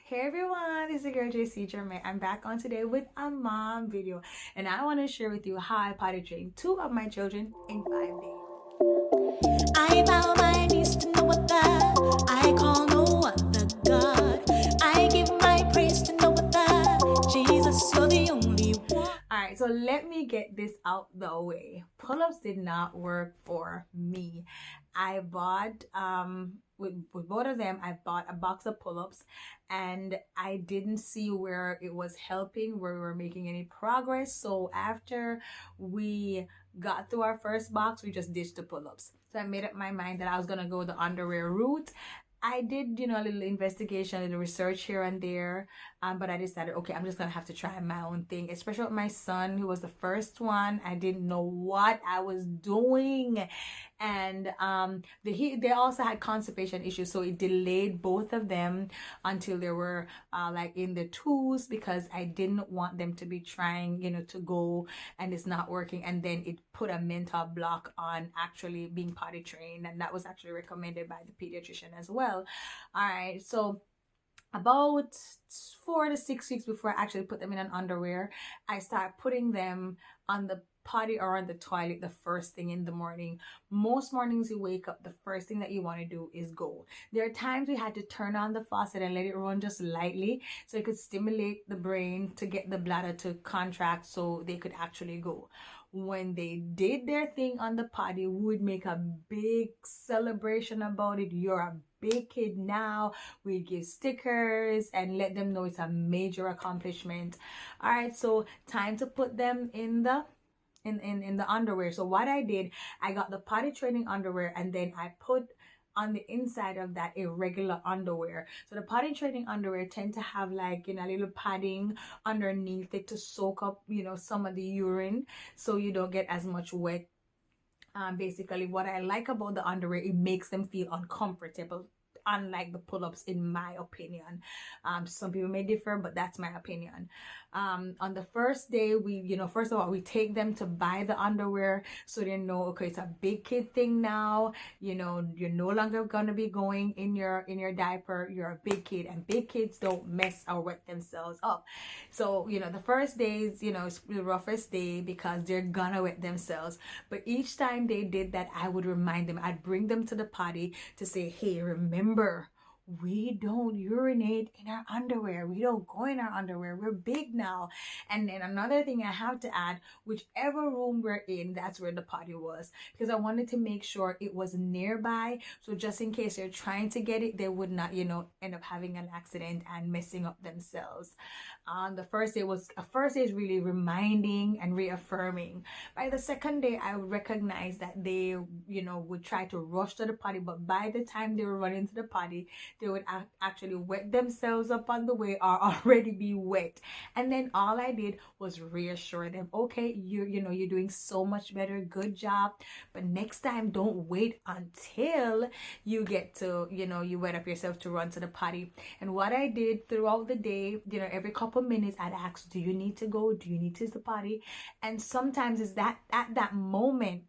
Hey everyone, this is your girl JC Jermaine. I'm back on today with a mom video, and I want to share with you how I potty trained two of my children in 5 days. I bow my knees to no other. I call no other God. I give my praise to no other. Jesus, you're the only one. Alright, so let me get this out the way. Pull-ups did not work for me. I bought with both of them, I bought a box of pull-ups, and I didn't see where it was helping, where we were making any progress. So after we got through our first box, we just ditched the pull-ups. So I made up my mind that I was gonna go the underwear route. I did, a little investigation, a little research here and there, but I decided, okay, I'm just gonna have to try my own thing, especially with my son, who was the first one. I didn't know what I was doing, and they also had constipation issues, so it delayed both of them until they were like in the twos, because I didn't want them to be trying, to go and it's not working, and then it put a mental block on actually being potty trained, and that was actually recommended by the pediatrician as well. All right, so about 4 to 6 weeks before I actually put them in an underwear, I start putting them on the potty or on the toilet the first thing in the morning. Most mornings you wake up, the first thing that you want to do is go. There are times we had to turn on the faucet and let it run just lightly so it could stimulate the brain to get the bladder to contract so they could actually go. When they did their thing on the potty, we would make a big celebration about it. You're a big kid now. We give stickers and let them know it's a major accomplishment. All right, so time to put them in the underwear. So what I did, I got the potty training underwear, and then I put on the inside of that a regular underwear. So the potty training underwear tend to have like a little padding underneath it to soak up some of the urine, so you don't get as much wet. Basically what I like about the underwear, it makes them feel uncomfortable, unlike the pull-ups, in my opinion. Some people may differ, but that's my opinion. On the first day, we first of all, we take them to buy the underwear so they know, okay, it's a big kid thing now. You're no longer gonna be going in your diaper. You're a big kid, and big kids don't mess or wet themselves up. So the first days, it's the roughest day because they're gonna wet themselves. But each time they did that, I would remind them. I'd bring them to the potty to say, hey, remember, we don't urinate in our underwear. We don't go in our underwear. We're big now. And then another thing I have to add, whichever room we're in, that's where the potty was, because I wanted to make sure it was nearby. So just in case they're trying to get it, they would not, end up having an accident and messing up themselves. The first day is really reminding and reaffirming. By the second day, I would recognize that they, would try to rush to the potty, but by the time they were running to the potty, they would actually wet themselves up on the way or already be wet. And then all I did was reassure them, okay, you're doing so much better, good job, but next time don't wait until you get to you wet up yourself to run to the potty. And what I did throughout the day, every couple minutes I'd ask, do you need to go, do you need to use the potty? And sometimes it's that at that moment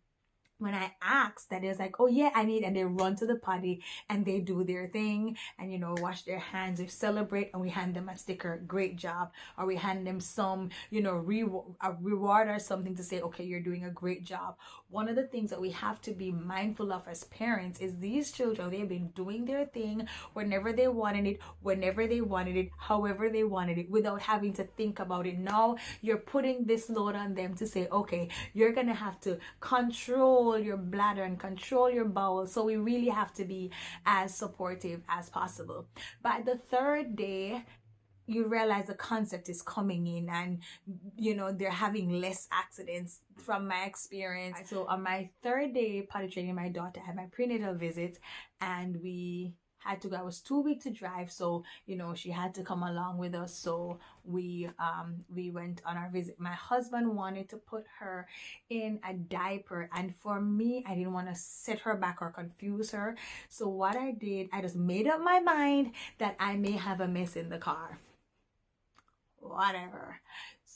when I ask that, it's like, oh yeah, I need, and they run to the potty and they do their thing and wash their hands, they celebrate, and we hand them a sticker, great job, or we hand them some a reward or something to say, okay, you're doing a great job. One of the things that we have to be mindful of as parents is these children, they've been doing their thing whenever they wanted it, whenever they wanted it, however they wanted it, without having to think about it. Now you're putting this load on them to say, okay, you're gonna have to control your bladder and control your bowels. So we really have to be as supportive as possible. By the third day, you realize the concept is coming in, and they're having less accidents from my experience. So on my third day potty training my daughter, I had my prenatal visit, and we had to go. I was too weak to drive, so she had to come along with us. So we went on our visit. My husband wanted to put her in a diaper, and for me, I didn't want to set her back or confuse her. So what I did, I just made up my mind that I may have a mess in the car, whatever.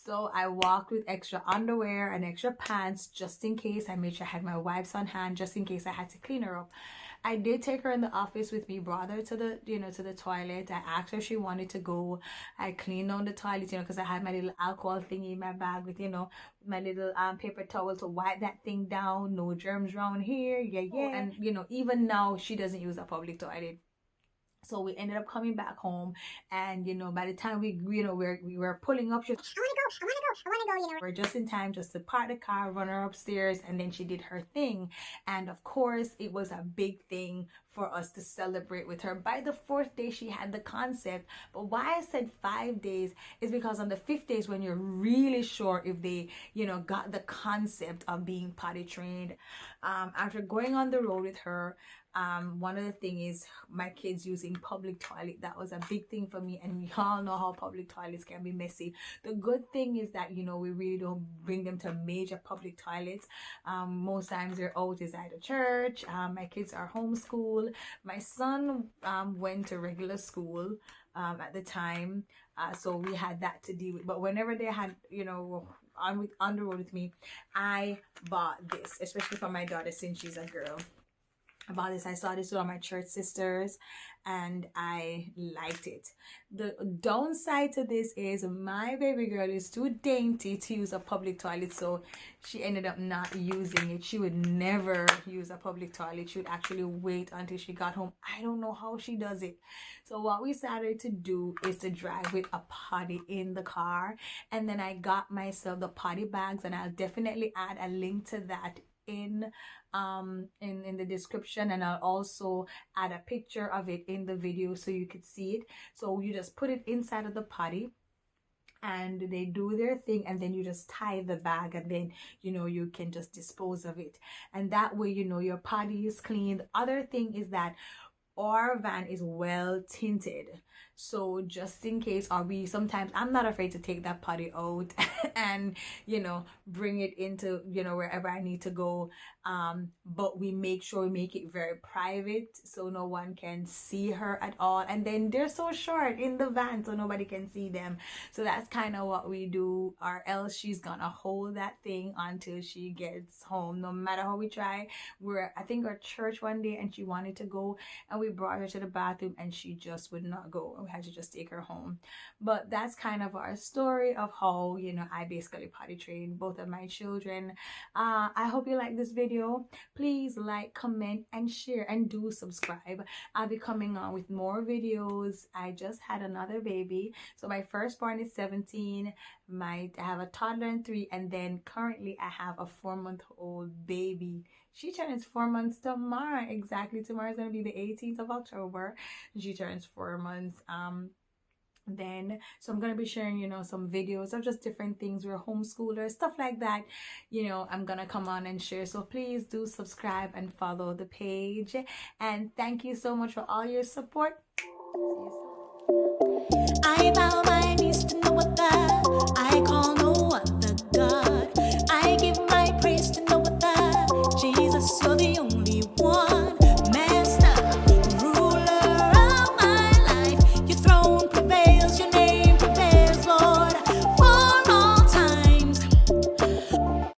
So I walked with extra underwear and extra pants just in case. I made sure I had my wipes on hand just in case I had to clean her up. I did take her in the office with me, brought her to the, to the toilet. I asked her if she wanted to go. I cleaned on the toilet, because I had my little alcohol thingy in my bag with, my little paper towel to wipe that thing down. No germs around here. Yeah. And, even now she doesn't use a public toilet. So we ended up coming back home, and by the time we were pulling up, she was, I want to go, we're just in time just to park the car, run her upstairs, and then she did her thing. And of course it was a big thing for us to celebrate with her. By the 4th day she had the concept. But why I said 5 days is because on the 5th day is when you're really sure if they got the concept of being potty trained. After going on the road with her, one of the things is my kids using public toilet. That was a big thing for me, and we all know how public toilets can be messy. The good thing is that we really don't bring them to major public toilets. Most times they're out is either church. My kids are homeschooled. My son went to regular school at the time, so we had that to deal with. But whenever they had on the road with me, I bought this, especially for my daughter since she's a girl. About this, I saw this with all my church sisters and I liked it. The downside to this is my baby girl is too dainty to use a public toilet, so she ended up not using it. She would never use a public toilet. She would actually wait until she got home. I don't know how she does it. So what we started to do is to drive with a potty in the car, and then I got myself the potty bags, and I'll definitely add a link to that in the description, and I'll also add a picture of it in the video so you could see it. So you just put it inside of the potty and they do their thing, and then you just tie the bag, and then you can just dispose of it, and that way your potty is clean. The other thing is that our van is well tinted, so just in case, sometimes I'm not afraid to take that potty out and bring it into wherever I need to go, but we make sure we make it very private so no one can see her at all, and then they're so short in the van so nobody can see them. So that's kind of what we do, or else she's gonna hold that thing until she gets home, no matter how we try. I think our church one day, and she wanted to go, and we brought her to the bathroom and she just would not go. We had to just take her home. But that's kind of our story of how I basically potty trained both of my children. I hope you like this video. Please like, comment, and share, and do subscribe. I'll be coming on with more videos. I just had another baby, so my firstborn is 17. I have a toddler and 3, and then currently I have a 4-month-old baby. She turns 4 months tomorrow. Exactly, tomorrow is going to be the 18th of October. She turns 4 months. So I'm going to be sharing, some videos of just different things. We're homeschoolers, stuff like that. I'm going to come on and share. So please do subscribe and follow the page. And thank you so much for all your support. I bow my knees to know what that